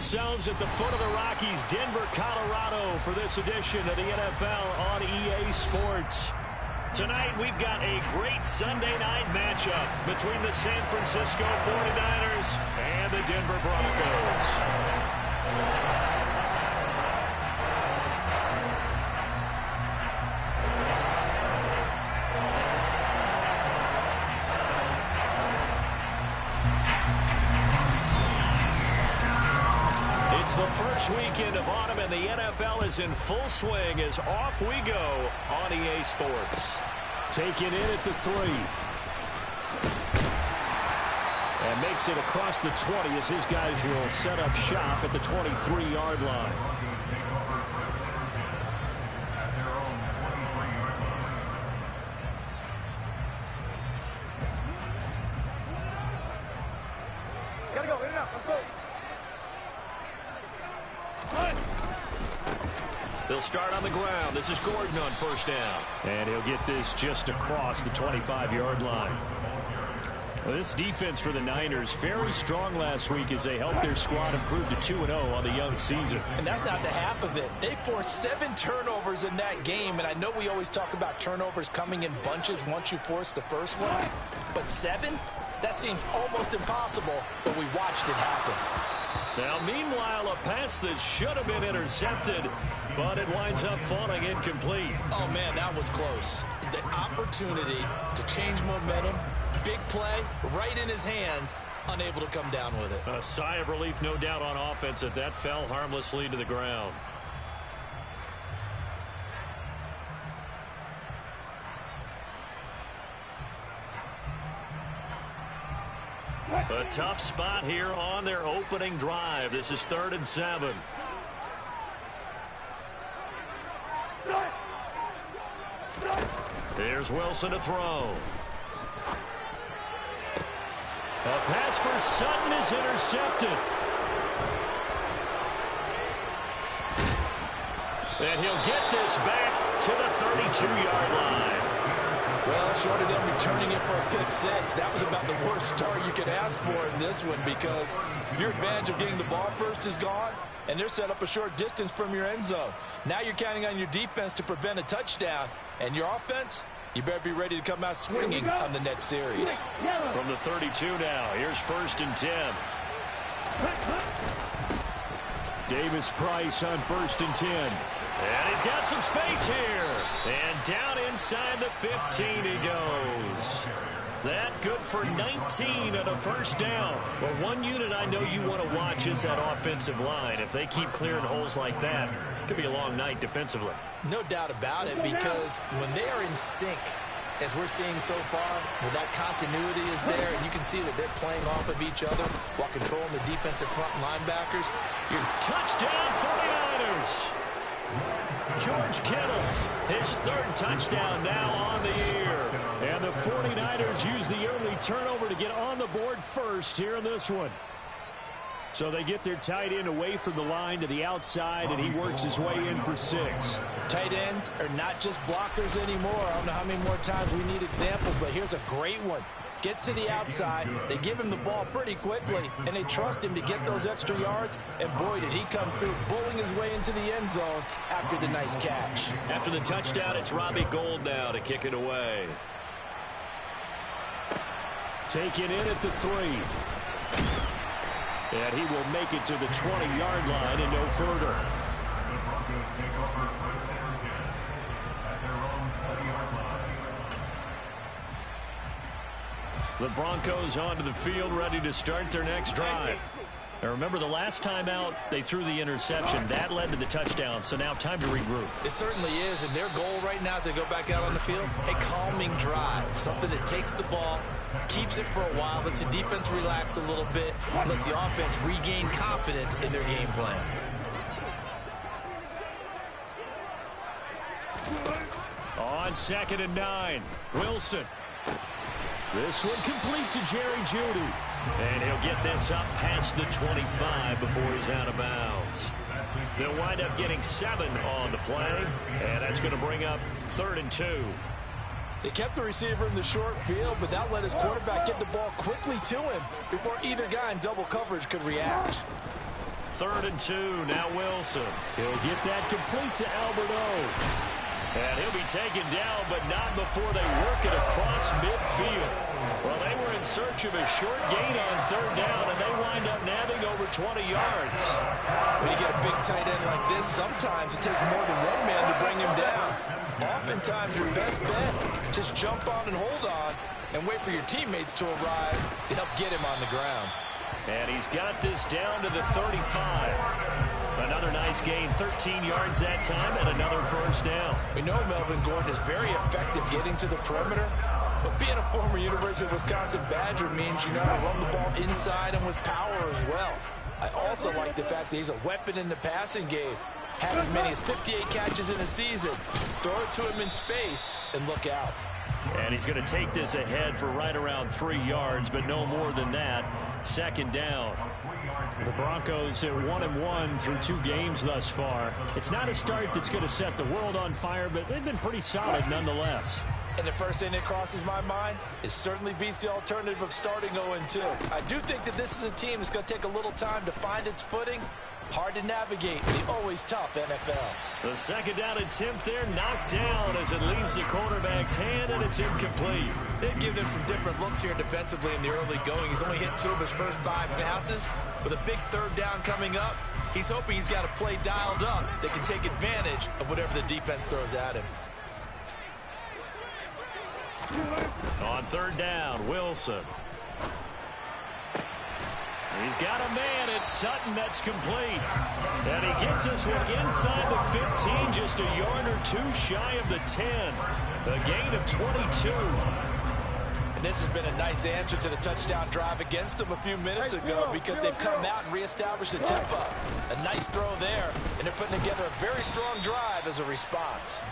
ourselves at the foot of the Rockies, Denver, Colorado, for this edition of the NFL on EA Sports. Tonight, we've got a great Sunday night matchup between the San Francisco 49ers and the Denver Broncos. It's the first weekend of autumn, and the NFL is in full swing as off we go on EA Sports. Taken in at the 3. And makes it across the 20 as his guys will set up shop at the 23-yard line. Gotta go, in and out, let's go. They'll start on the ground. This is Gordon on first down. And he'll get this just across the 25-yard line. Well, this defense for the Niners, very strong last week as they helped their squad improve to 2-0 on the young season. And that's not the half of it. They forced 7 turnovers in that game, and I know we always talk about turnovers coming in bunches once you force the first one. But 7? That seems almost impossible, but we watched it happen. Now, meanwhile, a pass that should have been intercepted, but it winds up falling incomplete. Oh, man, that was close. The opportunity to change momentum, big play, right in his hands, unable to come down with it. A sigh of relief, no doubt, on offense that fell harmlessly to the ground. A tough spot here on their opening drive. This is 3rd and 7. Here's Wilson to throw. A pass for Sutton is intercepted. And he'll get this back to the 32-yard line. Well, short of them returning it for a pick 6, that was about the worst start you could ask for in this one because your advantage of getting the ball first is gone, and they're set up a short distance from your end zone. Now you're counting on your defense to prevent a touchdown, and your offense, you better be ready to come out swinging on the next series. From the 32 now, here's 1st and 10. Davis Price on 1st and 10. And he's got some space here. And down inside the 15 he goes. That good for 19 on a first down. Well, one unit I know you want to watch is that offensive line. If they keep clearing holes like that, it could be a long night defensively. No doubt about it, because when they are in sync, as we're seeing so far, well, that continuity is there, and you can see that they're playing off of each other while controlling the defensive front linebackers. Here's touchdown 49ers. George Kittle, his 3rd touchdown now on the year. And the 49ers use the early turnover to get on the board first here in this one. So they get their tight end away from the line to the outside, and he works his way in for 6. Tight ends are not just blockers anymore. I don't know how many more times we need examples, but here's a great one. Gets to the outside, they give him the ball pretty quickly, and they trust him to get those extra yards, and boy, did he come through, bullying his way into the end zone after the nice catch. After the touchdown, it's Robbie Gould now to kick it away. Taken in at the 3. And he will make it to the 20-yard line and no further. The Broncos onto the field, ready to start their next drive. Now remember, the last time out, they threw the interception. That led to the touchdown, so now time to regroup. It certainly is, and their goal right now as they go back out on the field, a calming drive, something that takes the ball, keeps it for a while, lets the defense relax a little bit, lets the offense regain confidence in their game plan. On 2nd and 9, Wilson. This one complete to Jerry Jeudy. And he'll get this up past the 25 before he's out of bounds. They'll wind up getting 7 on the play, and that's going to bring up 3rd and 2. They kept the receiver in the short field, but that let his quarterback get the ball quickly to him before either guy in double coverage could react. 3rd and 2. Now Wilson. He'll get that complete to Alberto. And he'll be taken down, but not before they work it across midfield. Well, they were in search of a short gain on 3rd down, and they wind up nabbing over 20 yards. When you get a big tight end like this, sometimes it takes more than one man to bring him down. Oftentimes, your best bet, just jump on and hold on and wait for your teammates to arrive to help get him on the ground. And he's got this down to the 35. Another nice gain, 13 yards that time, and another 1st down. We know Melvin Gordon is very effective getting to the perimeter, but being a former University of Wisconsin Badger means you know how to run the ball inside and with power as well. I also like the fact that he's a weapon in the passing game. Had as many as 58 catches in a season. Throw it to him in space and look out. And he's going to take this ahead for right around 3 yards, but no more than that. 2nd down. The Broncos are 1-1 through 2 games thus far. It's not a start that's going to set the world on fire, but they've been pretty solid nonetheless. And the first thing that crosses my mind, it certainly beats the alternative of starting 0-2. I do think that this is a team that's going to take a little time to find its footing. Hard to navigate the always tough NFL. The 2nd down attempt there knocked down as it leaves the quarterback's hand, and it's incomplete. They've given him some different looks here defensively in the early going. He's only hit 2 of his first 5 passes. With a big 3rd down coming up, he's hoping he's got a play dialed up that can take advantage of whatever the defense throws at him. On 3rd down, Wilson. He's got a man. It's Sutton that's complete. And he gets this one inside the 15, just a yard or 2 shy of the 10. A gain of 22. And this has been a nice answer to the touchdown drive against them a few minutes ago because they've come out and reestablished the tempo. A nice throw there, and they're putting together a very strong drive as a response.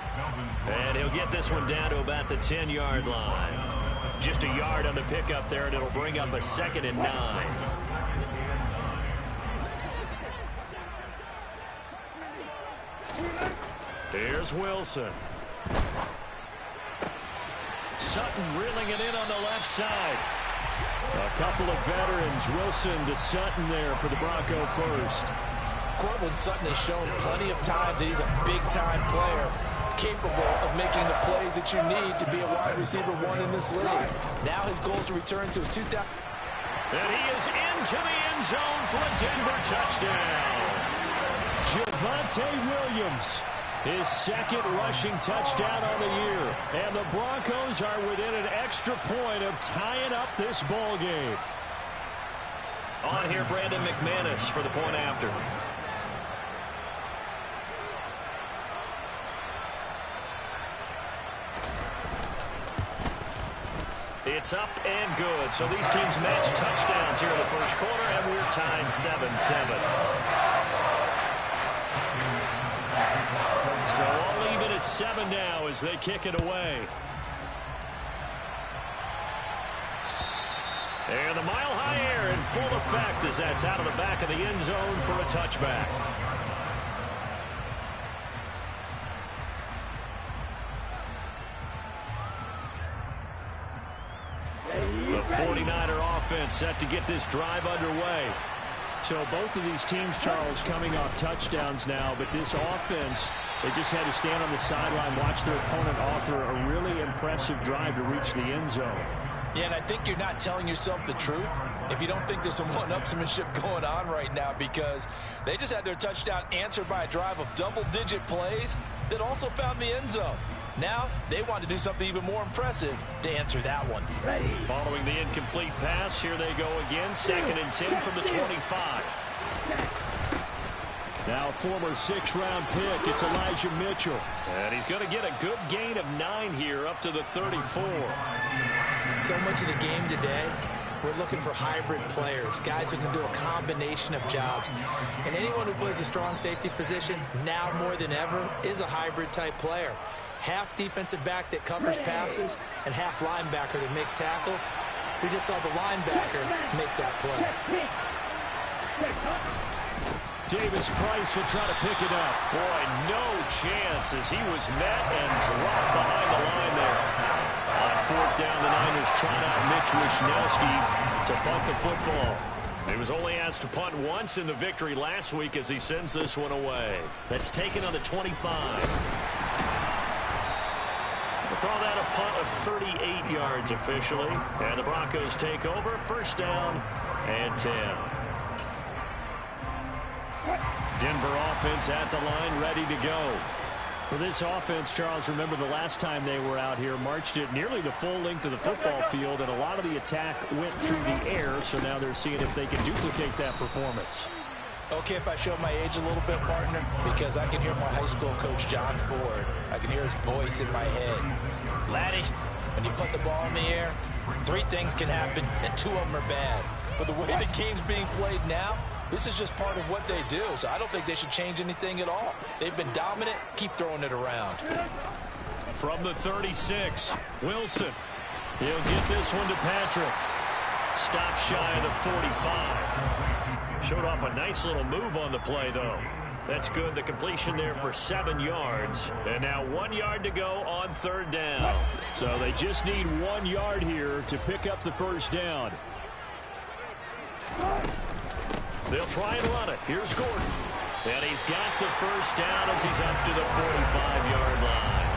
And he'll get this one down to about the 10-yard line. Just a yard on the pickup there, and it'll bring up a 2nd and 9. Here's Wilson. Sutton reeling it in on the left side. A couple of veterans, Wilson to Sutton there for the Bronco first. Cortland Sutton has shown plenty of times that he's a big-time player, capable of making the plays that you need to be a wide receiver 1 in this league. Now his goal is to return to his 2000. And he is into the end zone for a Denver touchdown. Javonte Williams, his 2nd rushing touchdown on the year. And the Broncos are within an extra point of tying up this ball game. On here, Brandon McManus for the point after. It's up and good. So these teams match touchdowns here in the first quarter, and we're tied 7-7. So all even at 7 now as they kick it away. And the mile-high air in full effect as that's out of the back of the end zone for a touchback. The 49er offense set to get this drive underway. So both of these teams, Charles, coming off touchdowns now, but this offense, they just had to stand on the sideline, watch their opponent author a really impressive drive to reach the end zone. Yeah, and I think you're not telling yourself the truth if you don't think there's some one-upsmanship going on right now, because they just had their touchdown answered by a drive of double-digit plays that also found the end zone. Now they want to do something even more impressive to answer that one. Following the incomplete pass, here they go again. 2nd and 10 from the 25. Now former 6th-round pick, it's Elijah Mitchell. And he's going to get a good gain of 9 here up to the 34. So much of the game today, we're looking for hybrid players, guys who can do a combination of jobs. And anyone who plays a strong safety position, now more than ever, is a hybrid type player. Half defensive back that covers passes and half linebacker that makes tackles. We just saw the linebacker make that play. Davis Price will try to pick it up. Boy, no chance as he was met and dropped behind the line there. On 4th down, the Niners trot out Mitch Wishnowsky to punt the football. He was only asked to punt once in the victory last week as he sends this one away. That's taken on the 25. We'll call that a punt of 38 yards officially. And the Broncos take over. First down and 10. Denver offense at the line, ready to go. For this offense, Charles, remember the last time they were out here, marched it nearly the full length of the football field, and a lot of the attack went through the air, so now they're seeing if they can duplicate that performance. Okay, if I show my age a little bit, partner, because I can hear my high school coach, John Ford. I can hear his voice in my head. Laddie, when you put the ball in the air, 3 things can happen, and 2 of them are bad. But the way the game's being played now, this is just part of what they do, so I don't think they should change anything at all. They've been dominant. Keep throwing it around. From the 36, Wilson. He'll get this one to Patrick. Stop shy of the 45. Showed off a nice little move on the play, though. That's good. The completion there for 7 yards. And now 1 yard to go on 3rd down. So they just need 1 yard here to pick up the first down. They'll try and run it. Here's Gordon. And he's got the first down as he's up to the 45-yard line.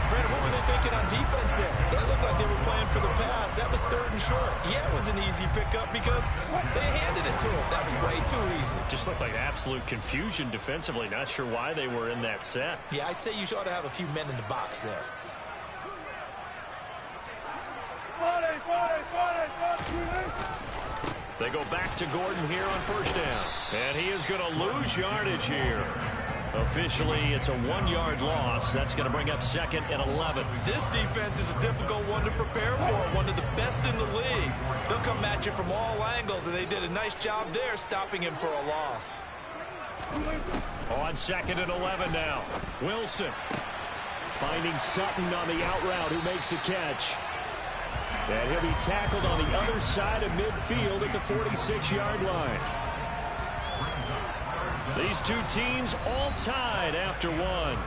Brandon, what were they thinking on defense there? They looked like they were playing for the pass. That was 3rd and short. Yeah, it was an easy pickup because they handed it to him. That was way too easy. Just looked like absolute confusion defensively. Not sure why they were in that set. Yeah, I'd say you ought to have a few men in the box there. They go back to Gordon here on first down. And he is going to lose yardage here. Officially, it's a 1-yard loss. That's going to bring up 2nd and 11. This defense is a difficult one to prepare for. One of the best in the league. They'll come at you from all angles, and they did a nice job there stopping him for a loss. On 2nd and 11 now. Wilson. Finding Sutton on the out route who makes the catch. And he'll be tackled on the other side of midfield at the 46-yard line. These 2 teams all tied after 1.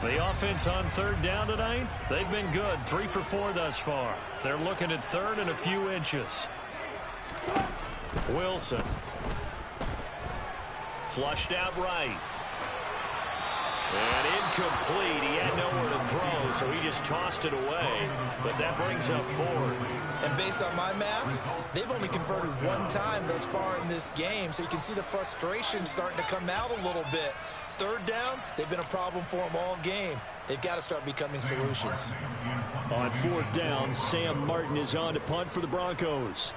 The offense on 3rd down tonight, they've been good. 3 for 4 thus far. They're looking at 3rd and a few inches. Wilson. Flushed out right. And incomplete. He had nowhere to throw, so he just tossed it away. But that brings up 4th. And based on my math, they've only converted 1 time thus far in this game, so you can see the frustration starting to come out a little bit. 3rd downs, they've been a problem for them all game. They've got to start becoming solutions. On 4th down, Sam Martin is on to punt for the Broncos.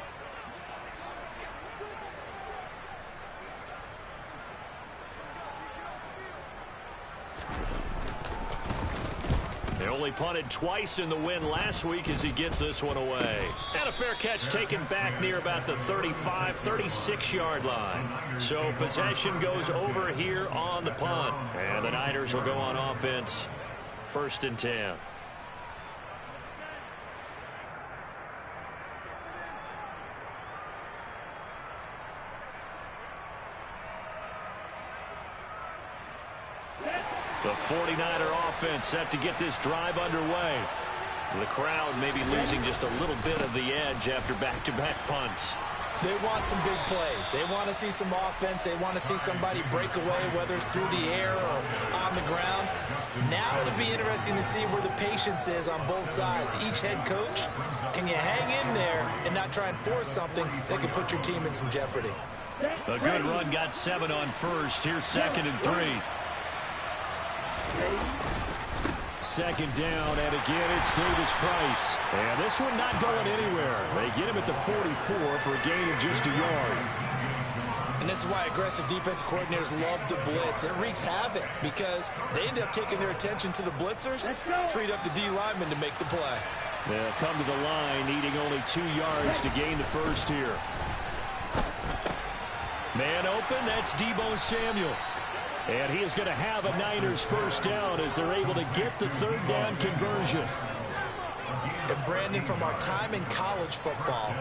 They only punted twice in the win last week as he gets this one away. And a fair catch taken back near about the 35, 36-yard line. So possession goes over here on the punt. And the Niners will go on offense. 1st and 10. The 49er offense set to get this drive underway. The crowd may be losing just a little bit of the edge after back-to-back punts. They want some big plays. They want to see some offense. They want to see somebody break away, whether it's through the air or on the ground. Now it'll be interesting to see where the patience is on both sides. Each head coach, can you hang in there and not try and force something that could put your team in some jeopardy? A good run got 7 on 1st. Here's 2nd and 3. 2nd down, and again it's Davis Price. And this one not going anywhere. They get him at the 44 for a gain of just a yard. And this is why aggressive defensive coordinators love to blitz. It wreaks havoc because they end up taking their attention to the blitzers, freed up the D lineman to make the play. They'll come to the line, needing only 2 yards to gain the first here. Man open, that's Deebo Samuel. And he is going to have a Niners first down as they're able to get the third down conversion. And Brandon, from our time in college football,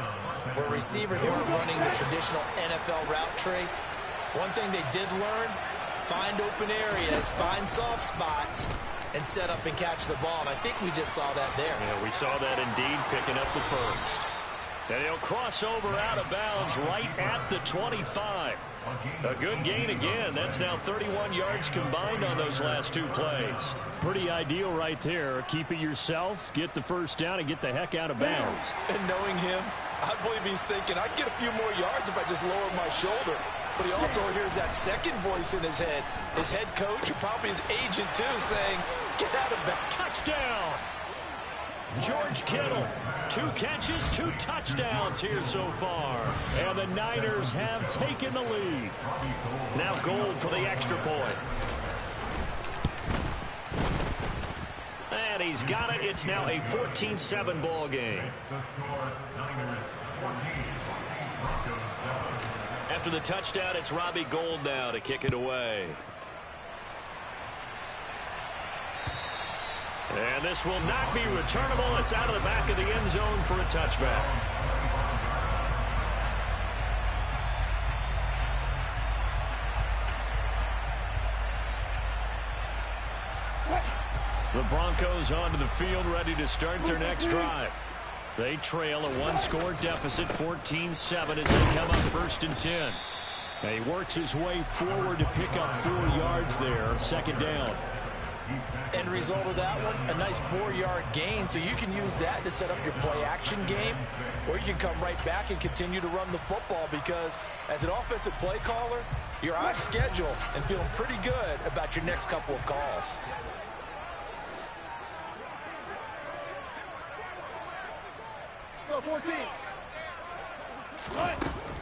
where receivers weren't running the traditional NFL route tree, one thing they did learn, find open areas, find soft spots, and set up and catch the ball. And I think we just saw that there. Yeah, we saw that indeed, picking up the first. And he'll cross over out of bounds right at the 25. A good gain again. That's now 31 yards combined on those last two plays. Pretty ideal right there. Keep it yourself, get the first down, and get the heck out of bounds. And knowing him, I believe he's thinking, I can get a few more yards if I just lower my shoulder. But he also hears that second voice in his head. His head coach, or probably his agent too, saying, get out of bounds. Touchdown! George Kittle, 2 catches, 2 touchdowns here so far. And the Niners have taken the lead. Now Gold for the extra point. And he's got it. It's now a 14-7 ball game. After the touchdown, it's Robbie Gould now to kick it away. And this will not be returnable. It's out of the back of the end zone for a touchback. The Broncos onto the field, ready to start their next drive. They trail a 1-score deficit, 14-7, as they come up 1st and 10. And he works his way forward to pick up 4 yards there, second down. End result of that one, a nice 4-yard gain, so you can use that to set up your play-action game, or you can come right back and continue to run the football, because as an offensive play caller, you're on schedule and feeling pretty good about your next couple of calls. Go 14.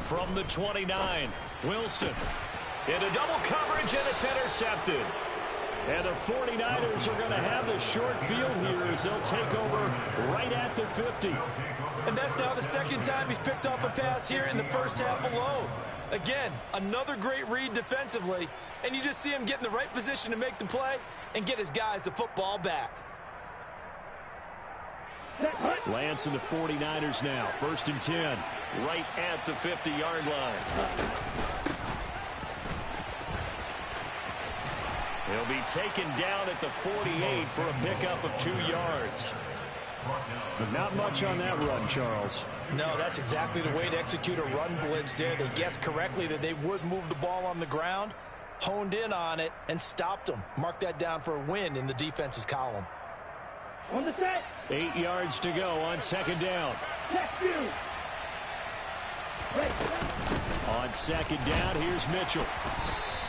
From the 29, Wilson into double coverage, and it's intercepted. And the 49ers are going to have the short field here as they'll take over right at the 50. And that's now the second time he's picked off a pass here in the first half alone. Again, another great read defensively, and you just see him get in the right position to make the play and get his guys the football back. Lance and the 49ers now, 1st and 10. Right at the 50-yard line. He'll be taken down at the 48 for a pickup of 2 yards. But not much on that run, Charles. No, that's exactly the way to execute a run blitz there. They guessed correctly that they would move the ball on the ground, honed in on it, and stopped them. Mark that down for a win in the defense's column. On the set. 8 yards to go on second down. Check you. On second down, here's Mitchell.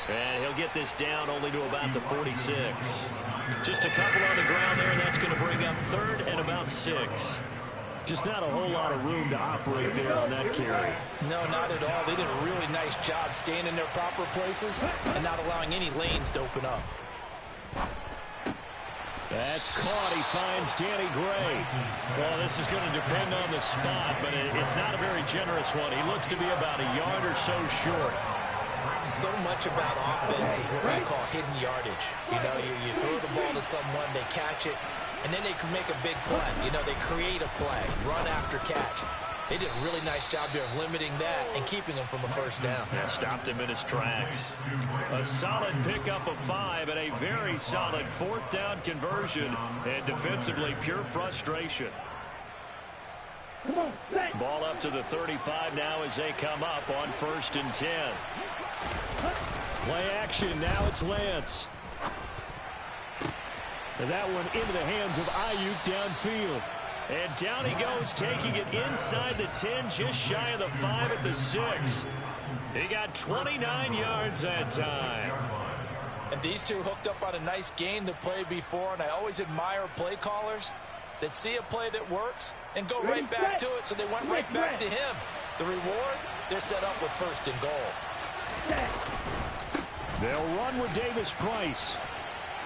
And he'll get this down only to about the 46. Just a couple on the ground there, and that's going to bring up 3rd and about 6. Just not a whole lot of room to operate there on that carry. No, not at all. They did a really nice job staying in their proper places and not allowing any lanes to open up. That's caught. He finds Danny Gray. Well, this is going to depend on the spot, but it's not a very generous one. He looks to be about a yard or so short. So much about offense is what we call hidden yardage. You know, you throw the ball to someone, they catch it, and then they can make a big play. You know, they create a play, run after catch. They did a really nice job there of limiting that and keeping him from a first down. Yeah, stopped him in his tracks. A solid pickup of 5 and a very solid 4th down conversion. And defensively, pure frustration. Ball up to the 35 now as they come up on 1st and 10. Play action. Now it's Lance. And that one into the hands of Ayuk downfield. And down he goes, taking it inside the 10, just shy of the 5 at the 6. He got 29 yards that time. And these two hooked up on a nice gain to play before, and I always admire play callers that see a play that works and go right back to it, so they went right back to him. The reward, they're set up with 1st and goal. They'll run with Davis Price.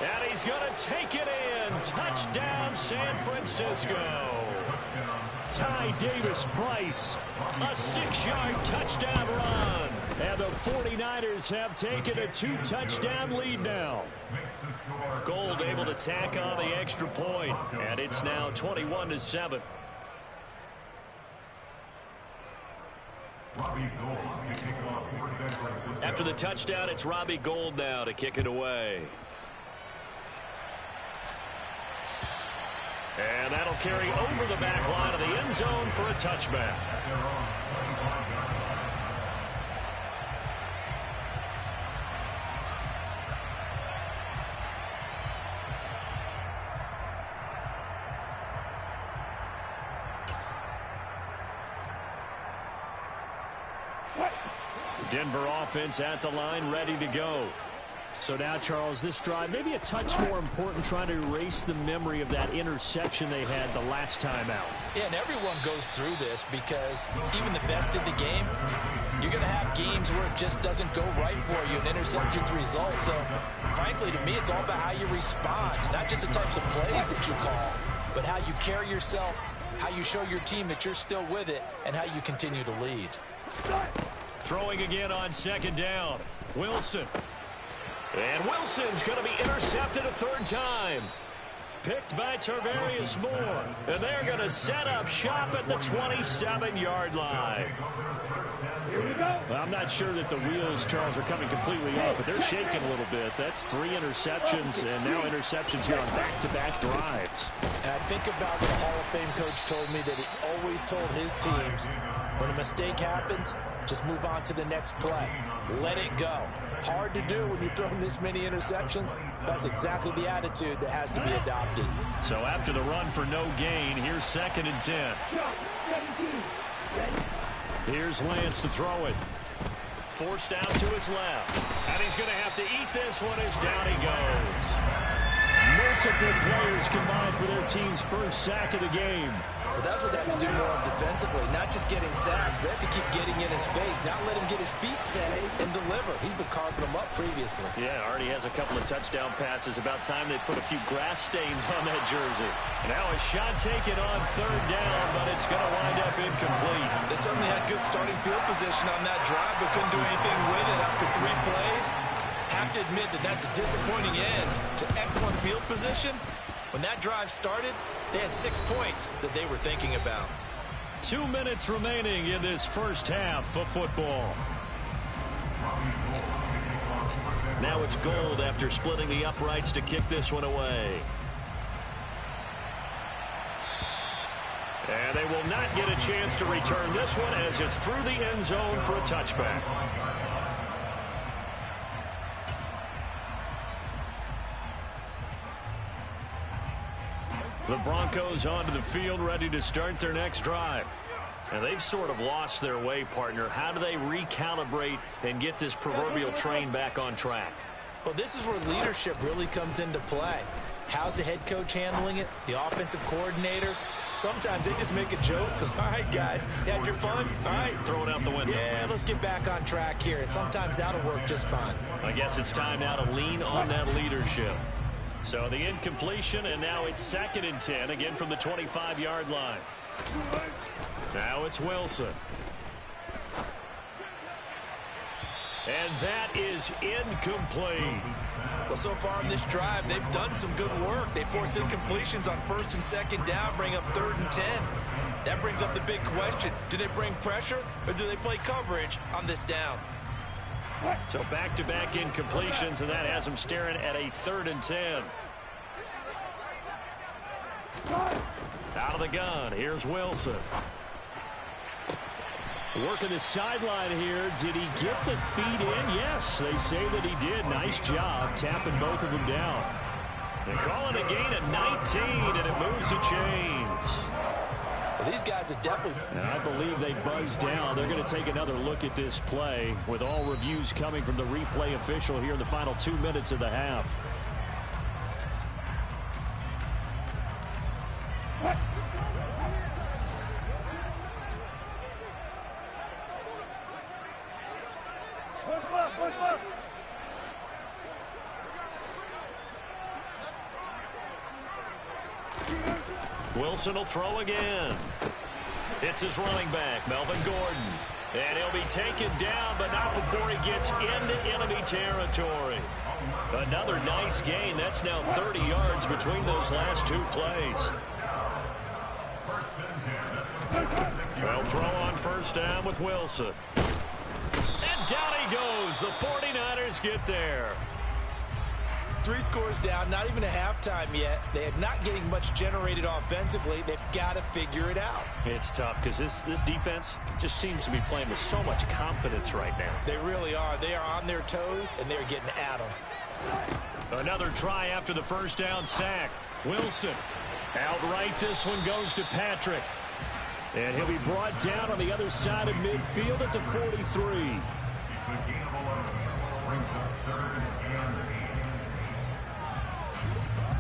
And he's going to take it in. Touchdown, San Francisco. Ty Davis-Price. A 6-yard touchdown run. And the 49ers have taken a 2-touchdown lead now. Gold able to tack on the extra point, and it's now 21-7. After the touchdown, it's Robbie Gould now to kick it away. And that'll carry over the back line of the end zone for a touchback. Denver offense at the line, ready to go. So now, Charles, this drive maybe a touch more important, trying to erase the memory of that interception they had the last time out. Yeah, and everyone goes through this because even the best in the game, you're going to have games where it just doesn't go right for you, and interceptions result. So, frankly, to me, it's all about how you respond, not just the types of plays that you call, but how you carry yourself, how you show your team that you're still with it, and how you continue to lead. Throwing again on second down. Wilson. And Wilson's going to be intercepted a third time. Picked by Tarvarius Moore. And they're going to set up shop at the 27-yard line. Well, I'm not sure that the wheels, Charles, are coming completely off, but they're shaking a little bit. That's 3 interceptions, and now interceptions here on back-to-back drives. And I think about what a Hall of Fame coach told me, that he always told his teams, when a mistake happens, just move on to the next play. Let it go. Hard to do when you're throwing this many interceptions. That's exactly the attitude that has to be adopted. So after the run for no gain, here's 2nd and 10. Here's Lance to throw it. Forced out to his left. And he's going to have to eat this one as down he goes. Multiple players combined for their team's first sack of the game. But that's what they have to do more of defensively, not just getting sacks, but they have to keep getting in his face, not let him get his feet set and deliver. He's been carving them up previously. Yeah, already has a couple of touchdown passes. About time they put a few grass stains on that jersey. Now a shot taken on third down, but it's going to wind up incomplete. They certainly had good starting field position on that drive, but couldn't do anything with it after 3 plays. Have to admit that that's a disappointing end to excellent field position. When that drive started, they had 6 points that they were thinking about. 2 minutes remaining in this first half of football. Now it's Gould after splitting the uprights to kick this one away. And they will not get a chance to return this one as it's through the end zone for a touchback. The Broncos onto the field, ready to start their next drive. And they've sort of lost their way, partner. How do they recalibrate and get this proverbial train back on track? Well, this is where leadership really comes into play. How's the head coach handling it? The offensive coordinator? Sometimes they just make a joke. All right, guys, you had your fun? All right. Throw it out the window. Yeah, let's get back on track here. And sometimes that'll work just fine. I guess it's time now to lean on that leadership. So the incompletion, and now it's 2nd and 10, again from the 25-yard line. Now it's Wilson. And that is incomplete. Well, so far in this drive, they've done some good work. They force incompletions on 1st and 2nd down, bring up 3rd and 10. That brings up the big question. Do they bring pressure, or do they play coverage on this down? So back-to-back incompletions, and that has them staring at a 3rd and 10. Out of the gun, here's Wilson. Working the sideline here. Did he get the feet in? Yes, they say that he did. Nice job tapping both of them down. They call it a gain of 19, and it moves the chains. Well, these guys are definitely... And I believe they buzzed down. They're going to take another look at this play with all reviews coming from the replay official here in the final 2 minutes of the half. Wilson will throw again. It's his running back, Melvin Gordon. And he'll be taken down, but not before he gets into enemy territory. Another nice gain. That's now 30 yards between those last two plays. They'll throw on first down with Wilson. And down he goes. The 49ers get there. 3 scores down, not even a halftime yet. They are not getting much generated offensively. They've got to figure it out. It's tough because this defense just seems to be playing with so much confidence right now. They really are. They are on their toes, and they're getting at them. Another try after the first down sack. Wilson. Outright, this one goes to Patrick. And he'll be brought down on the other side of midfield at the 43.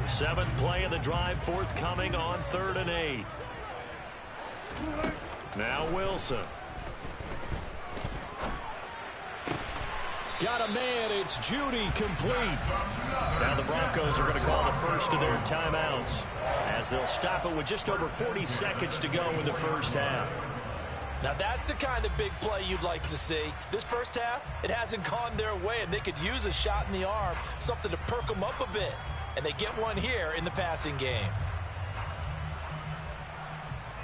Seventh play of the drive forthcoming on 3rd and 8. Now Wilson. Got a man. It's Judy complete. Now the Broncos are going to call the first of their timeouts as they'll stop it with just over 40 seconds to go in the first half. Now that's the kind of big play you'd like to see. This first half, it hasn't gone their way, and they could use a shot in the arm, something to perk them up a bit. And they get one here in the passing game.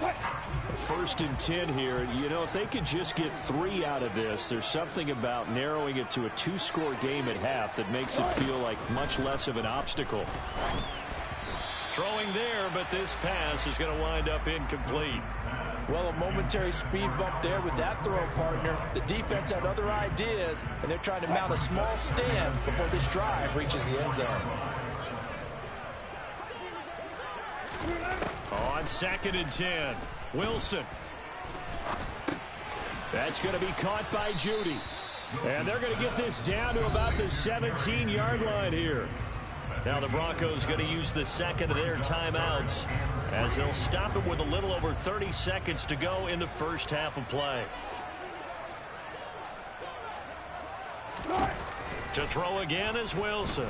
1st and 10 here. You know, if they could just get 3 out of this, there's something about narrowing it to a 2-score game at half that makes it feel like much less of an obstacle. Throwing there, but this pass is going to wind up incomplete. Well, a momentary speed bump there with that throw, partner. The defense had other ideas, and they're trying to mount a small stand before this drive reaches the end zone. On 2nd and 10, Wilson. That's going to be caught by Judy. And they're going to get this down to about the 17-yard line here. Now the Broncos going to use the second of their timeouts as they'll stop it with a little over 30 seconds to go in the first half of play. To throw again is Wilson.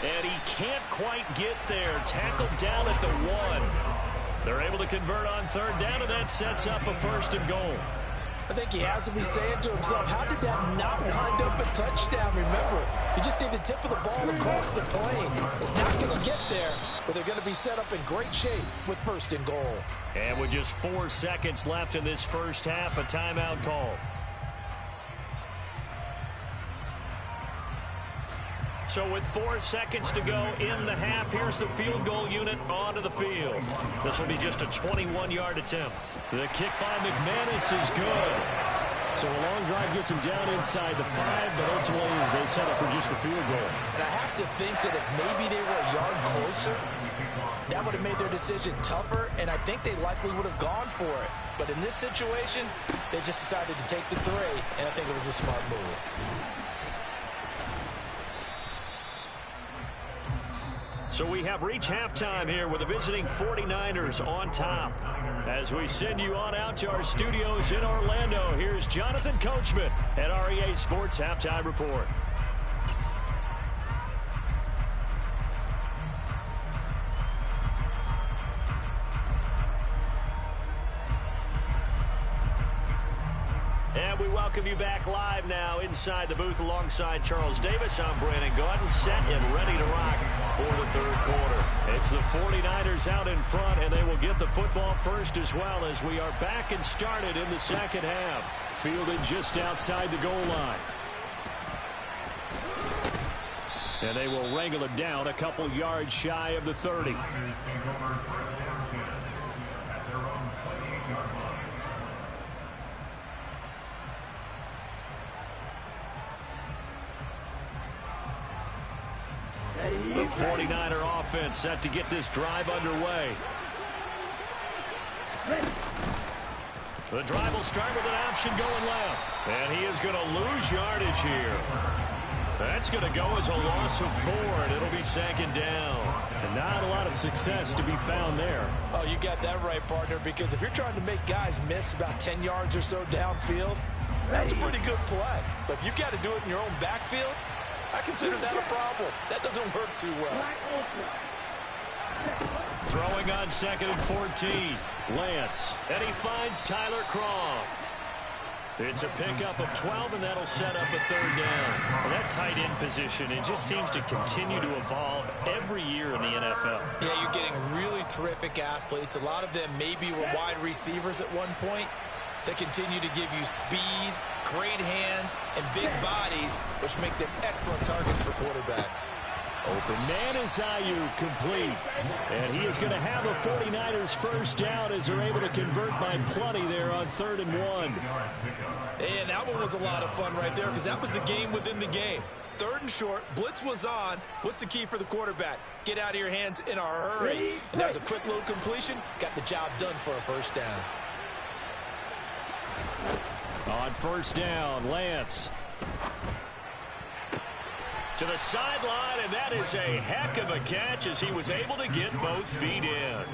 And he can't quite get there. Tackled down at the 1. They're able to convert on 3rd down, and that sets up a 1st and goal. I think he has to be saying to himself, how did that not wind up a touchdown? Remember, you just need the tip of the ball across the plane. It's not going to get there, but they're going to be set up in great shape with 1st and goal. And with just 4 seconds left in this first half, a timeout call. So with 4 seconds to go in the half, here's the field goal unit onto the field. This will be just a 21-yard attempt. The kick by McManus is good. So a long drive gets him down inside the 5, but ultimately they settle for just the field goal. And I have to think that if maybe they were a yard closer, that would have made their decision tougher, and I think they likely would have gone for it. But in this situation, they just decided to take the 3, and I think it was a smart move. So we have reached halftime here with the visiting 49ers on top. As we send you on out to our studios in Orlando, here's Jonathan Coachman at REA Sports Halftime Report. And we welcome you back live now inside the booth alongside Charles Davis. I'm Brandon Gaudin, set and ready to rock for the 3rd quarter. It's the 49ers out in front, and they will get the football first as well as we are back and started in the 2nd half. Fielded just outside the goal line. And they will wrangle it down a couple yards shy of the 30. The 49er offense set to get this drive underway. The drive will start with an option going left. And he is going to lose yardage here. That's going to go as a loss of 4, and it'll be 2nd down. And not a lot of success to be found there. Oh, you got that right, partner, because if you're trying to make guys miss about 10 yards or so downfield, that's a pretty good play. But if you've got to do it in your own backfield, I consider that a problem. That doesn't work too well. Throwing on 2nd and 14. Lance. And he finds Tyler Croft. It's a pickup of 12, and that'll set up a 3rd down. Well, that tight end position, it just seems to continue to evolve every year in the NFL. Yeah, you're getting really terrific athletes. A lot of them maybe were wide receivers at one point. They continue to give you speed, great hands, and big bodies, which make them excellent targets for quarterbacks. Open man is Ayuk, complete. And he is going to have a 49ers first down as they're able to convert by plenty there on 3rd and 1. And that one was a lot of fun right there because that was the game within the game. 3rd and short, blitz was on. What's the key for the quarterback? Get out of your hands in a hurry. And that was a quick little completion. Got the job done for a first down. On 1st down, Lance. To the sideline, and that is a heck of a catch as he was able to get both feet in.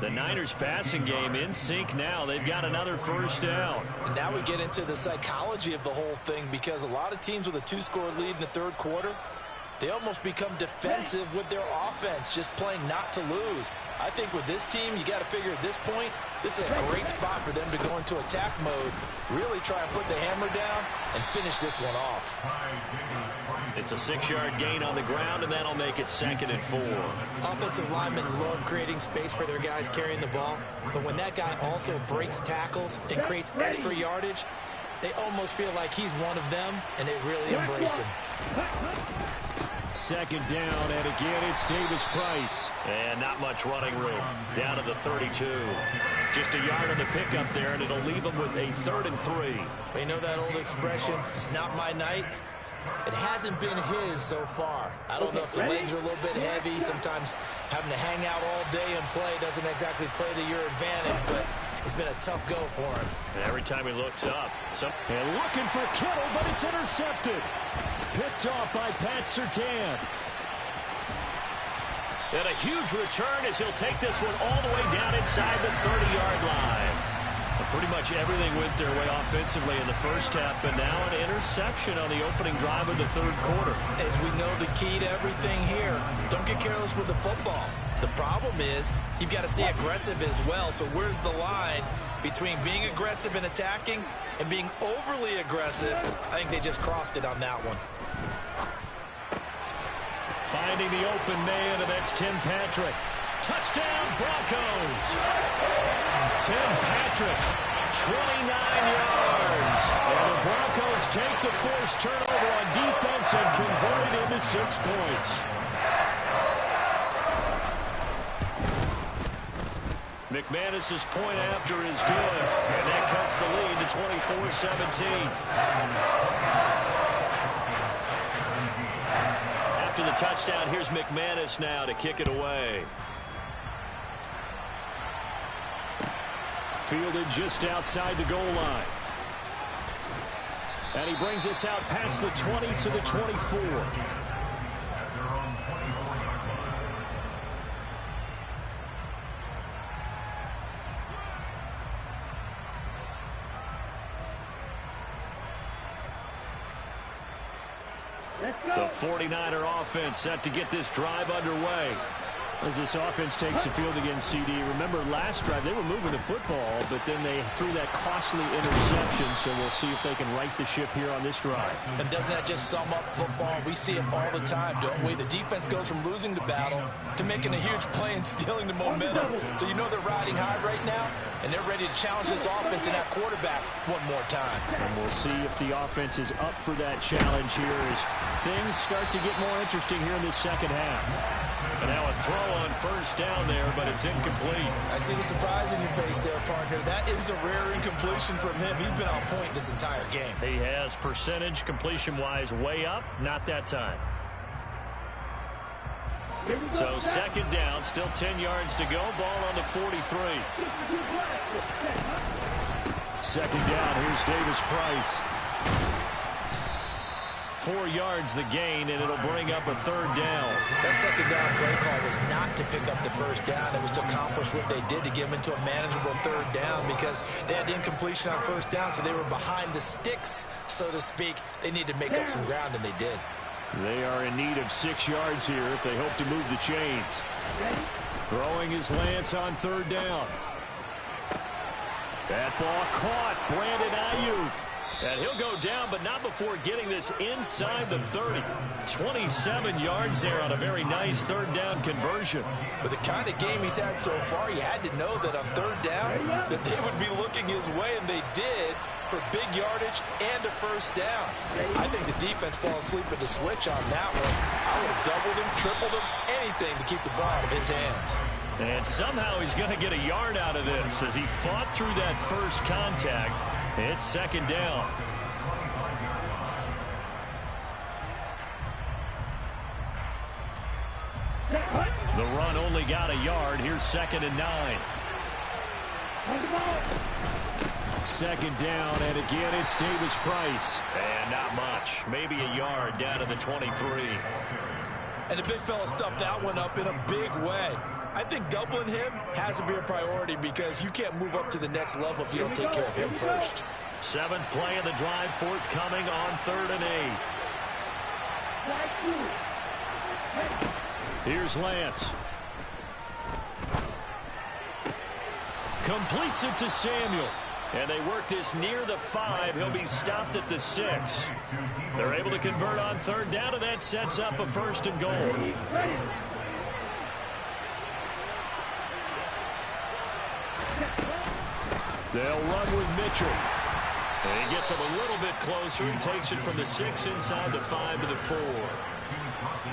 The Niners passing game in sync now. They've got another first down. And now we get into the psychology of the whole thing because a lot of teams with a 2-score lead in the 3rd quarter, they almost become defensive with their offense, just playing not to lose. I think with this team, you got to figure at this point, this is a great spot for them to go into attack mode, really try and put the hammer down and finish this one off. It's a 6-yard gain on the ground, and that'll make it 2nd and 4. Offensive linemen love creating space for their guys carrying the ball, but when that guy also breaks tackles and creates extra yardage, they almost feel like he's one of them, and they really embrace him. 2nd down, and again, it's Davis Price. And not much running room. Down to the 32. Just a yard on the pickup there, and it'll leave them with a 3rd and 3. You know that old expression, it's not my night? It hasn't been his so far. I don't know if the legs are a little bit heavy. Sometimes having to hang out all day and play doesn't exactly play to your advantage, but it's been a tough go for him. And every time he looks up. And looking for Kittle, but it's intercepted. Picked off by Pat Surtain. And a huge return as he'll take this one all the way down inside the 30-yard line. Pretty much everything went their way offensively in the first half, but now an interception on the opening drive of the 3rd quarter. As we know, the key to everything here, don't get careless with the football. The problem is you've got to stay aggressive as well. So where's the line between being aggressive and attacking and being overly aggressive? I think they just crossed it on that one. Finding the open man, and that's Tim Patrick. Touchdown, Broncos. Tim Patrick, 29 yards. And the Broncos take the forced turnover on defense and convert it into 6 points. McManus's point after is good, and that cuts the lead to 24-17. After the touchdown, here's McManus now to kick it away. Fielded just outside the goal line. And he brings us out past the 20 to the 24. The 49er offense set to get this drive underway. As this offense takes the field against CD. Remember last drive they were moving the football, but then they threw that costly interception, so we'll see if they can right the ship here on this drive. And doesn't that just sum up football? We see it all the time, don't we? The defense goes from losing the battle to making a huge play and stealing the momentum. So you know they're riding high right now, and they're ready to challenge this offense and that quarterback one more time. And we'll see if the offense is up for that challenge here as things start to get more interesting here in the 2nd half. And now a throw on 1st down there, but it's incomplete. I see the surprise in your face there, partner. That is a rare incompletion from him. He's been on point this entire game. He has percentage completion-wise way up, not that time. So 2nd down, still 10 yards to go. Ball on the 43. 2nd down, here's Davis Price. 4 yards the gain, and it'll bring up a 3rd down. That 2nd down play call was not to pick up the 1st down. It was to accomplish what they did to get them into a manageable 3rd down because they had incompletion on 1st down, so they were behind the sticks, so to speak. They needed to make up some ground, and they did. They are in need of 6 yards here if they hope to move the chains. Throwing his Lance on third down. That ball caught. Brandon Ayuk. And he'll go down, but not before getting this inside the 30. 27 yards there on a very nice third down conversion. With the kind of game he's had so far, you had to know that on third down that they would be looking his way, and they did, for big yardage and a first down. I think the defense fell asleep at the switch on that one. I would have doubled him, tripled him, anything to keep the ball out of his hands. And somehow he's going to get a yard out of this as he fought through that first contact. It's second down. The run only got a yard. Here's 2nd and 9. Second down, and again it's Davis Price. And not much. Maybe a yard down to the 23. And the big fella stuffed that one up in a big way. I think doubling him has to be a priority because you can't move up to the next level if you don't take care of him first. 7th play of the drive forthcoming on 3rd and 8. Here's Lance. Completes it to Samuel. And they work this near the 5. He'll be stopped at the 6. They're able to convert on 3rd down, and that sets up a 1st and goal. They'll run with Mitchell. And he gets him a little bit closer. He takes it from the 6 inside the 5 to the 4.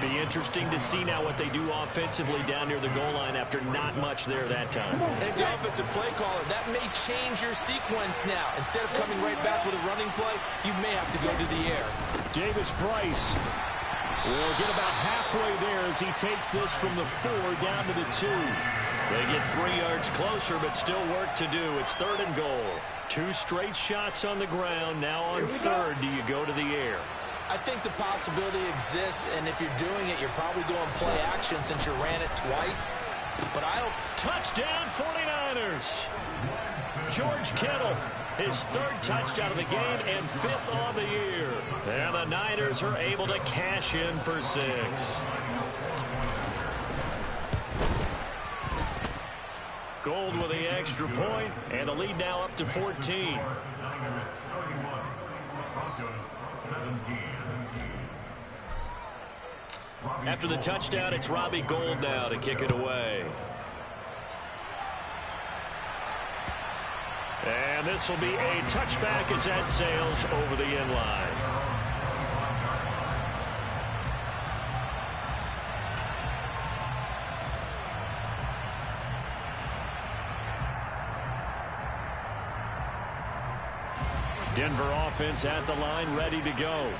Be interesting to see now what they do offensively down near the goal line after not much there that time. As the offensive play caller, that may change your sequence now. Instead of coming right back with a running play, you may have to go to the air. Davis Price will get about halfway there as he takes this from the 4 down to the 2. They get 3 yards closer, but still work to do. It's 3rd and goal. 2 straight shots on the ground. Now on 3rd, do you go to the air? I think the possibility exists, and if you're doing it, you're probably going play action since you ran it twice. But I don't... Touchdown 49ers. George Kittle, his 3rd touchdown of the game and 5th on the year. And the Niners are able to cash in for 6. Gold with the extra point, and the lead now up to 14. After the touchdown, it's Robbie Gould now to kick it away. And this will be a touchback as that sails over the end line. Denver offense at the line, ready to go.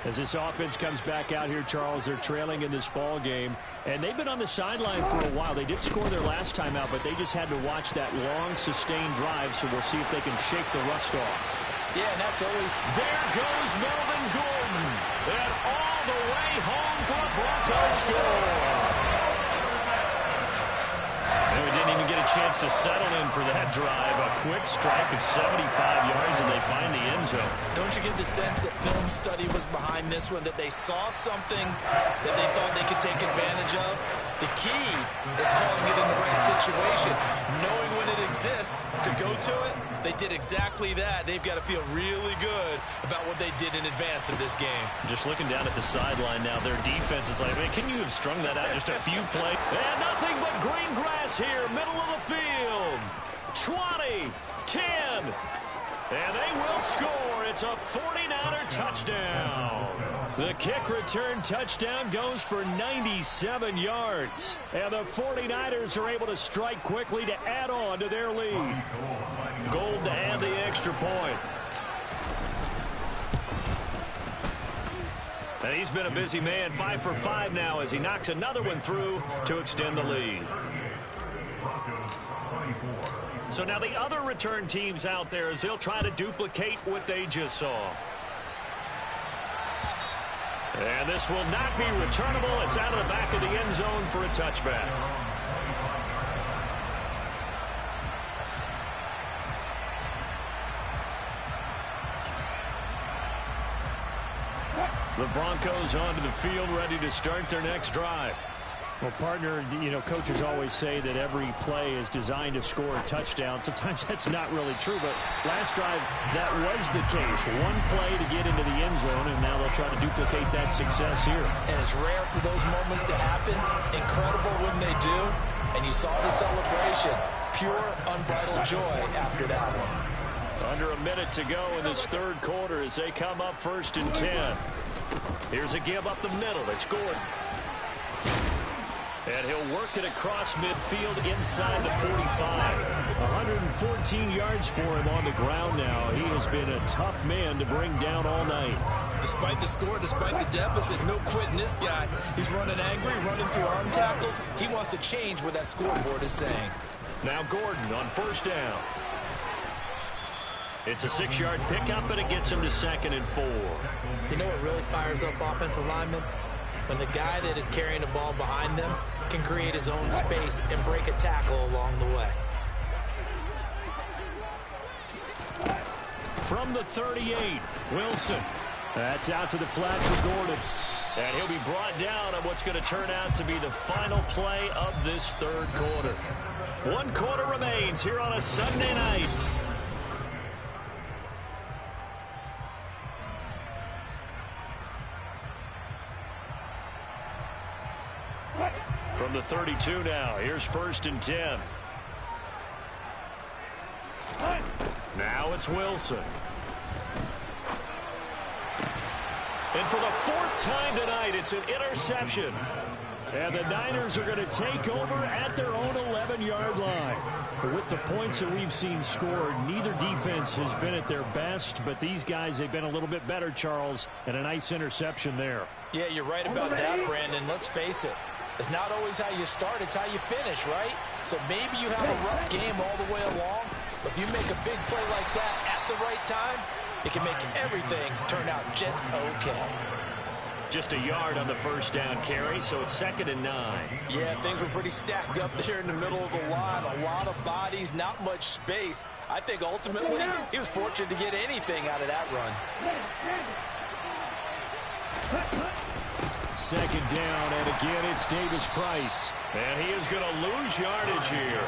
As this offense comes back out here, Charles, they're trailing in this ball game, and they've been on the sideline for a while. They did score their last time out, but they just had to watch that long, sustained drive, so we'll see if they can shake the rust off. Yeah, and that's always... There goes Melvin Gordon, and all the way home for a Broncos score. And we didn't even get a chance to settle in for that drive. A quick strike of 75 yards, and they find the end zone. Don't you get the sense that film study was behind this one, that they saw something that they thought they could take advantage of? The key is calling it in the right situation, knowing when it exists to go to it. They did exactly that. They've got to feel really good about what they did in advance of this game. Just looking down at the sideline now, their defense is like, man, can you have strung that out just a few plays? And nothing but green grass here, middle of the field. 20, 10, and they will score. It's a 49er touchdown. The kick return touchdown goes for 97 yards. And the 49ers are able to strike quickly to add on to their lead. Gold to add the extra point. And he's been a busy man, 5 for 5 now as he knocks another one through to extend the lead. So now the other return teams out there as they'll try to duplicate what they just saw. And this will not be returnable. It's out of the back of the end zone for a touchback. The Broncos onto the field ready to start their next drive. Well, partner, you know, coaches always say that every play is designed to score a touchdown. Sometimes that's not really true, but last drive, that was the case. One play to get into the end zone, and now they'll try to duplicate that success here. And it's rare for those moments to happen. Incredible when they do. And you saw the celebration. Pure, unbridled joy after that one. Under a minute to go in this third quarter as they come up 1st and 10. Here's a give up the middle. It's Gordon. And he'll work it across midfield inside the 45. 114 yards for him on the ground now. He has been a tough man to bring down all night. Despite the score, despite the deficit, no quitting this guy. He's running angry, running through arm tackles. He wants to change what that scoreboard is saying. Now Gordon on 1st down. It's a 6-yard pickup, and it gets him to 2nd and 4. You know what really fires up offensive linemen? When the guy that is carrying the ball behind them can create his own space and break a tackle along the way. From the 38, Wilson. That's out to the flat for Gordon. And he'll be brought down on what's going to turn out to be the final play of this third quarter. 1 quarter remains here on a Sunday night. From the 32 now, here's 1st and 10. Now it's Wilson. And for the 4th time tonight, it's an interception. And the Niners are going to take over at their own 11-yard line. With the points that we've seen scored, neither defense has been at their best, but these guys, they've been a little bit better, Charles, and a nice interception there. Yeah, you're right about that, Brandon. Let's face it. It's not always how you start, it's how you finish, right? So maybe you have a rough game all the way along, but if you make a big play like that at the right time, it can make everything turn out just okay. Just a yard on the 1st down carry, so it's 2nd and 9. Yeah, things were pretty stacked up there in the middle of the line. A lot of bodies, not much space. I think ultimately he was fortunate to get anything out of that run. 2nd down, and again it's Davis Price. And he is going to lose yardage here.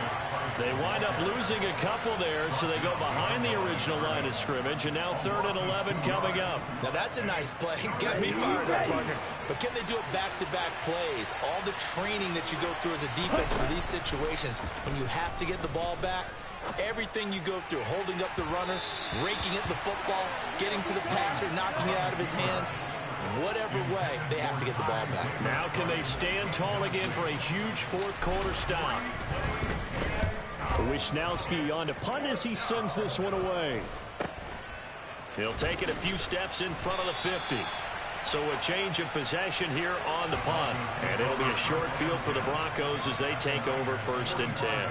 They wind up losing a couple there, so they go behind the original line of scrimmage, and now 3rd and 11 coming up. Now that's a nice play. Got me fired up, partner. But can they do it back-to-back plays? All the training that you go through as a defense for these situations, when you have to get the ball back, everything you go through, holding up the runner, raking at the football, getting to the passer, knocking it out of his hands, whatever way, they have to get the ball back. Now can they stand tall again for a huge 4th quarter stop? Wisnowski on to punt as he sends this one away. He'll take it a few steps in front of the 50. So a change of possession here on the punt. And it'll be a short field for the Broncos as they take over 1st and 10.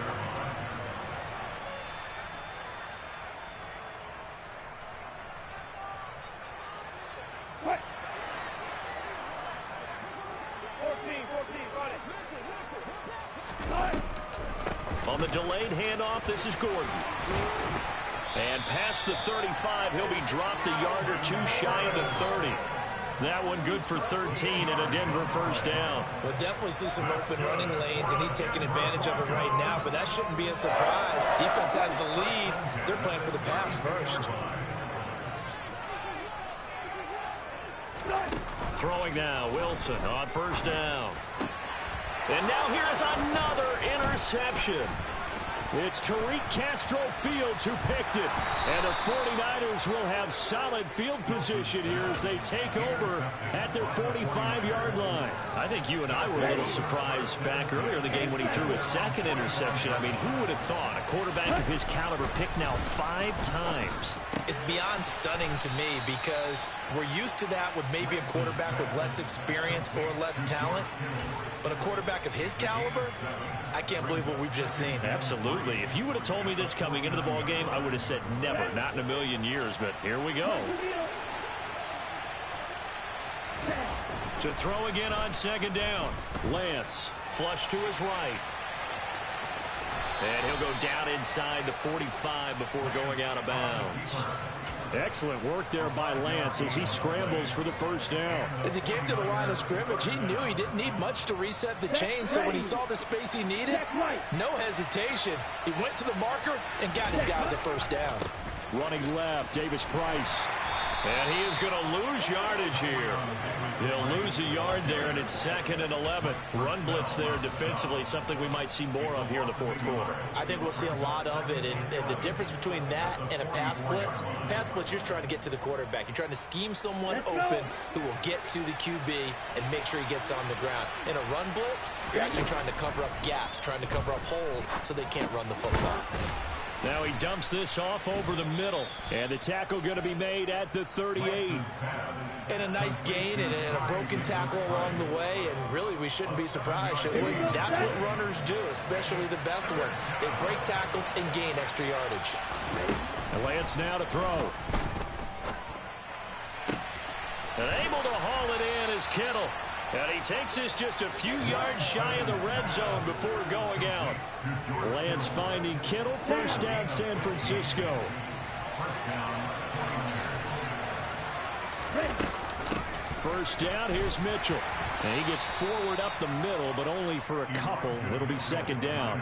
On the delayed handoff, this is Gordon. And past the 35, he'll be dropped a yard or two shy of the 30. That one good for 13 and a Denver 1st down. We'll definitely see some open running lanes, and he's taking advantage of it right now, but that shouldn't be a surprise. Defense has the lead. They're playing for the pass first. Throwing now, Wilson on 1st down. And now here's another interception. It's Tariq Castro Fields who picked it. And the 49ers will have solid field position here as they take over at their 45-yard line. I think you and I were a little surprised back earlier in the game when he threw his 2nd interception. I mean, who would have thought a quarterback of his caliber picked now 5 times? It's beyond stunning to me because we're used to that with maybe a quarterback with less experience or less talent. But a quarterback of his caliber, I can't believe what we've just seen. Absolutely. If you would have told me this coming into the ball game, I would have said never, not in a million years. But here we go. To throw again on 2nd down. Lance, flush to his right. And he'll go down inside the 45 before going out of bounds. Excellent work there by Lance as he scrambles for the first down. As he came to the line of scrimmage, he knew he didn't need much to reset the chain, so when he saw the space he needed, no hesitation. He went to the marker and got his guys a first down. Running left, Davis Price. And he is going to lose yardage here. He'll lose a yard there, and it's 2nd and 11. Run blitz there defensively, something we might see more of here in the fourth quarter. I think we'll see a lot of it, and the difference between that and a pass blitz, you're just trying to get to the quarterback. You're trying to scheme someone open who will get to the QB and make sure he gets on the ground. In a run blitz, you're actually trying to cover up gaps, trying to cover up holes so they can't run the football. Now he dumps this off over the middle. And the tackle going to be made at the 38. And a nice gain and a broken tackle along the way. And really, we shouldn't be surprised, should we? That's what runners do, especially the best ones. They break tackles and gain extra yardage. And Lance now to throw. And able to haul it in is Kittle. And he takes this just a few yards shy of the red zone before going out. Lance finding Kittle. First down, San Francisco. First down, here's Mitchell. And he gets forward up the middle, but only for a couple. It'll be 2nd down.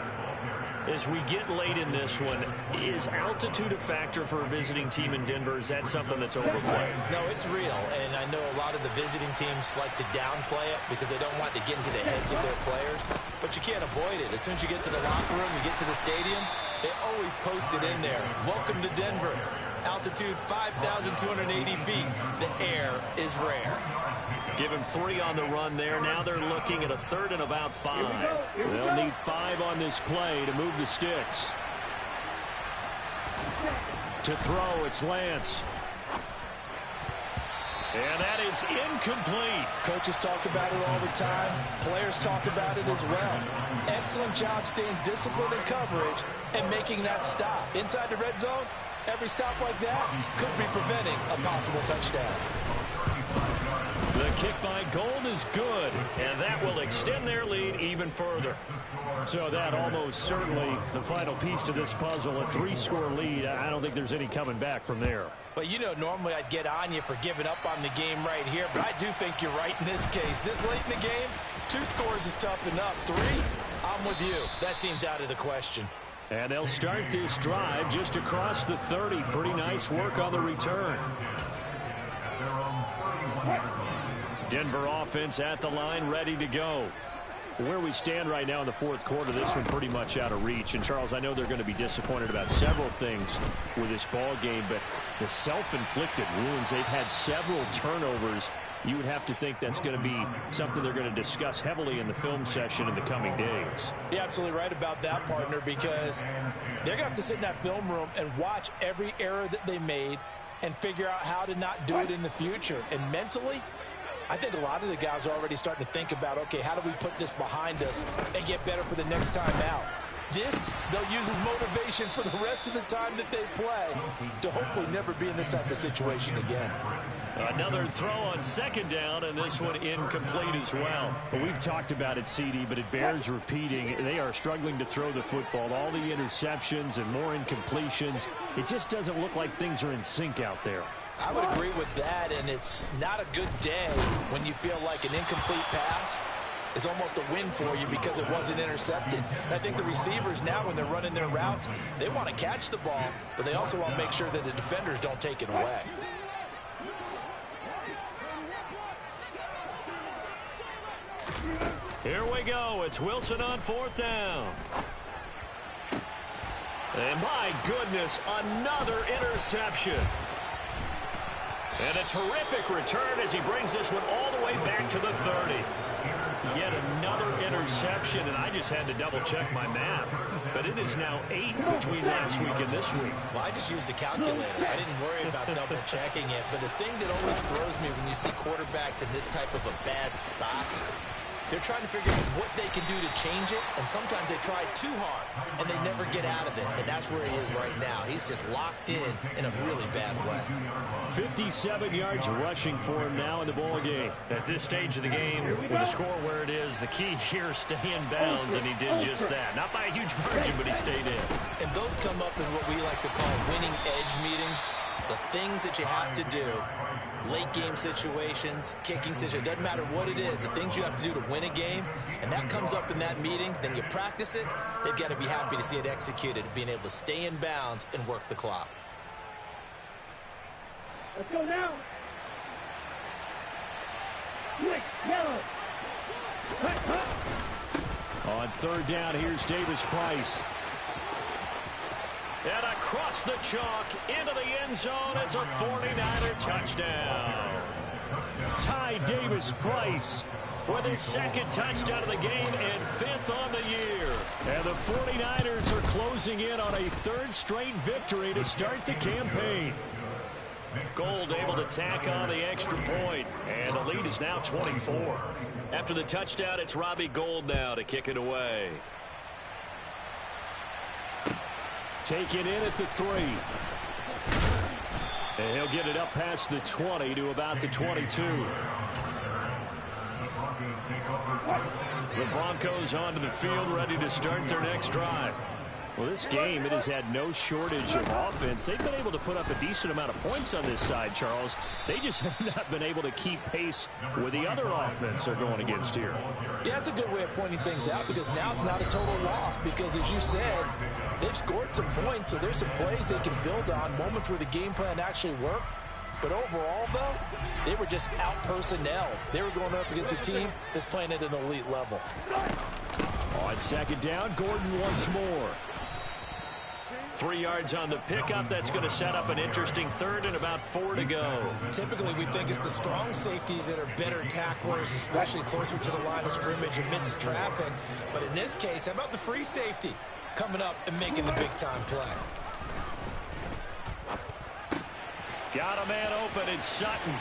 As we get late in this one, is altitude a factor for a visiting team in Denver? Is that something that's overplayed? No, it's real, and I know a lot of the visiting teams like to downplay it because they don't want to get into the heads of their players, but you can't avoid it. As soon as you get to the locker room, you get to the stadium, they always post it in there. Welcome to Denver. Altitude 5,280 feet. The air is rare. Give him 3 on the run there. Now they're looking at a 3rd and about 5. They'll need 5 on this play to move the sticks. To throw, it's Lance. And that is incomplete. Coaches talk about it all the time. Players talk about it as well. Excellent job staying disciplined in coverage and making that stop. Inside the red zone, every stop like that could be preventing a possible touchdown. The kick by Gold is good, and that will extend their lead even further. So that almost certainly the final piece to this puzzle, a 3-score lead. I don't think there's any coming back from there. Well, you know, normally I'd get on you for giving up on the game right here, but I do think you're right in this case. This late in the game, 2 scores is tough enough. 3, I'm with you. That seems out of the question. And they'll start this drive just across the 30. Pretty nice work on the return. Denver offense at the line, ready to go. Where we stand right now in the fourth quarter, this one pretty much out of reach. And, Charles, I know they're going to be disappointed about several things with this ball game, but the self-inflicted wounds, they've had several turnovers. You would have to think that's going to be something they're going to discuss heavily in the film session in the coming days. You're absolutely right about that, partner, because they're going to have to sit in that film room and watch every error that they made and figure out how to not do it in the future. And mentally, I think a lot of the guys are already starting to think about, okay, how do we put this behind us and get better for the next time out? This, they'll use as motivation for the rest of the time that they play to hopefully never be in this type of situation again. Another throw on 2nd down, and this one incomplete as well. Well, we've talked about it, CD, but it bears repeating. They are struggling to throw the football. All the interceptions and more incompletions. It just doesn't look like things are in sync out there. I would agree with that, and it's not a good day when you feel like an incomplete pass is almost a win for you because it wasn't intercepted. And I think the receivers now, when they're running their routes, they want to catch the ball, but they also want to make sure that the defenders don't take it away. Here we go. It's Wilson on 4th down. And my goodness, another interception. And a terrific return as he brings this one all the way back to the 30. Yet another interception, and I just had to double-check my math. But it is now 8 between last week and this week. Well, I just used a calculator. I didn't worry about double-checking it. But the thing that always throws me when you see quarterbacks in this type of a bad spot They're trying to figure out what they can do to change it, and sometimes they try too hard, and they never get out of it, and that's where he is right now. He's just locked in a really bad way. 57 yards rushing for him now in the ball game. At this stage of the game, with the score where it is, the key here is stay in bounds, and he did just that. Not by a huge margin, but he stayed in. And those come up in what we like to call winning edge meetings. The things that you have to do, late game situations, kicking situations, doesn't matter what it is, the things you have to do to win a game, and that comes up in that meeting, then you practice it, they've got to be happy to see it executed, being able to stay in bounds and work the clock. Let's go now. Quick, yellow. On third down, here's Davis Price. And across the chalk into the end zone. It's a 49er touchdown. Ty Davis Price with his second touchdown of the game and 5th on the year. And the 49ers are closing in on a third straight victory to start the campaign. Gold able to tack on the extra point, and the lead is now 24. After the touchdown, it's Robbie Gould now to kick it away. Taken in at the 3. And he'll get it up past the 20 to about the 22. The Broncos onto the field, ready to start their next drive. Well, this game, it has had no shortage of offense. They've been able to put up a decent amount of points on this side, Charles. They just have not been able to keep pace with the other offense they're going against here. Yeah, that's a good way of pointing things out, because now it's not a total loss, because as you said, they've scored some points, so there's some plays they can build on, moments where the game plan actually worked. But overall, though, they were just out-personnel. They were going up against a team that's playing at an elite level. On second down, Gordon once more. 3 yards on the pickup. That's going to set up an interesting third and about 4 to go. Typically, we think it's the strong safeties that are better tacklers, especially closer to the line of scrimmage amidst traffic. But in this case, how about the free safety coming up and making the big-time play? Got a man open, it's Sutton.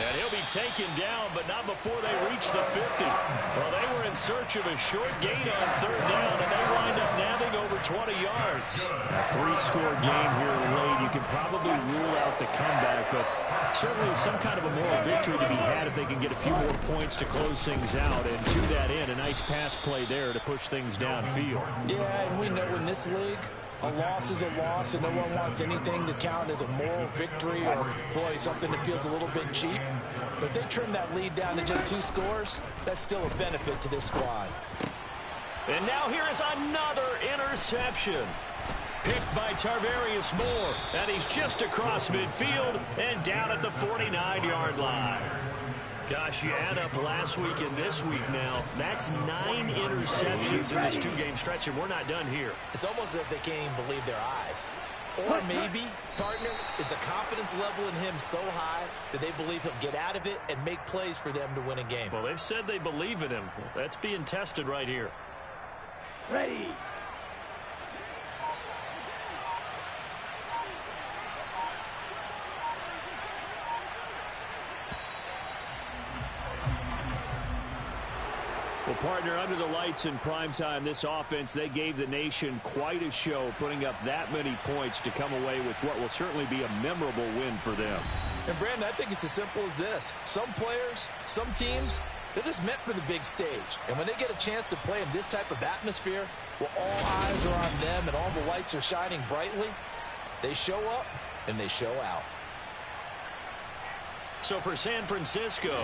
And he'll be taken down, but not before they reach the 50. Well, they were in search of a short gain on third down, and they wind up nabbing over 20 yards. A 3-score game here late. You can probably rule out the comeback, but certainly some kind of a moral victory to be had if they can get a few more points to close things out. And to that end, a nice pass play there to push things downfield. Yeah, and we know in this league, a loss is a loss, and no one wants anything to count as a moral victory or, boy, something that feels a little bit cheap. But if they trim that lead down to just 2 scores, that's still a benefit to this squad. And now here is another interception. Picked by Tarvarius Moore, and he's just across midfield and down at the 49-yard line. Gosh, you add up last week and this week now, that's 9 interceptions in this 2-game stretch, and we're not done here. It's almost as if they can't even believe their eyes. Or maybe, partner, is the confidence level in him so high that they believe he'll get out of it and make plays for them to win a game. Well, they've said they believe in him. That's being tested right here. Ready. Well, partner, under the lights in primetime, this offense, they gave the nation quite a show, putting up that many points to come away with what will certainly be a memorable win for them. And, Brandon, I think it's as simple as this. Some players, some teams, they're just meant for the big stage. And when they get a chance to play in this type of atmosphere, where all eyes are on them and all the lights are shining brightly, they show up and they show out. So for San Francisco,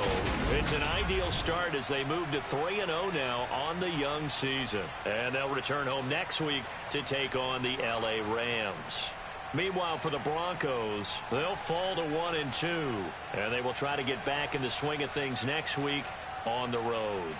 it's an ideal start as they move to 3-0 now on the young season. And they'll return home next week to take on the LA Rams. Meanwhile, for the Broncos, they'll fall to 1-2. And they will try to get back in the swing of things next week on the road.